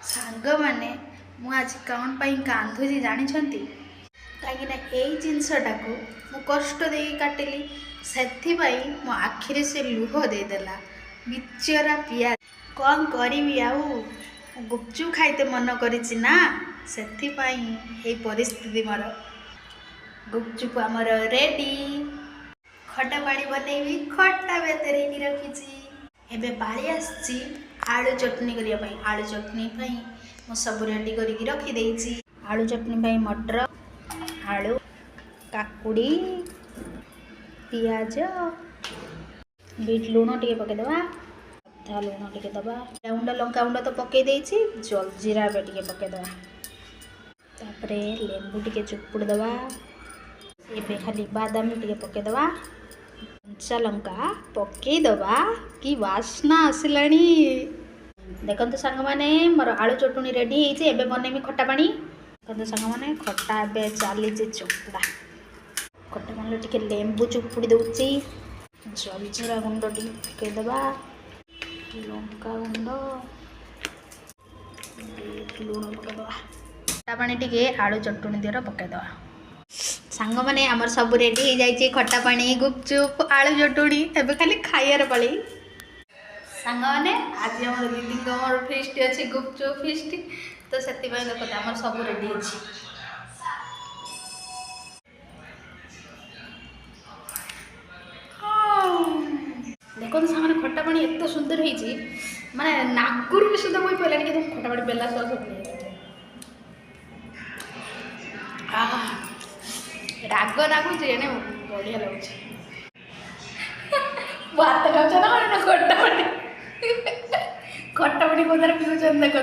सांग माने मु आज कौन पाई कांधुची जानिछंती कहीं यही जिनसटा को मु कष्ट दे काटिली से मो आखिरे से लुह देदेला बिचरा पिया कौन करी आउ गुपचुप खाइते मन करिछि ना से परिस्थिति मोर गुपचुप आमर रेडी खटा पानी बनैबी खटा बेतरे रखी एबे पाली आसी आलू चटनी करने आलू चटनी मु सब रेडी करके रखी आलू चटनी मटर आलू काकुड़ी पियाज बीट लुण टे पकईदे अधा लुण टे दबा गुंड लंका गुंड तो पकई जलजीरा टे पकईदे तापर लेंबू टे चुपुड़ दबा एबे खाली बादाम टे पकईदे कंचा लंका पकईदबा कि वासना आसलानी देखो सांग मैंने मोर आलू चटुनी रेडी होइए बनैमी खटा पानी देखो सांग मैंने खटा ए चली चोपड़ा खटा पानी टे लेंबू चुपुड़ी दूसरी जलजीरा गुंड टे पकईदबा लंका गुंड लुण पकईदबा खटा पानी टे आलू चटुनी देर पकईदबा सांग मैंने आमर सब रेडी हो जाए खटा पानी गुपचुप आलू चटुनी एबे खाली खाइबार पाली सांग मैंने आज आम दीदी मोर फिस्ट अच्छे गुपचुप फिस्ट तो से देखते आम सब रेडी अच्छे देखो सांग खटा पानी एत सुंदर होती माने नागुर भी सुधा बोई पारे कि खटा पानी बेला सब राग लागुच बढ़िया लगुच भात खाऊच ना खटा पानी खटा पानी को पीछे देखो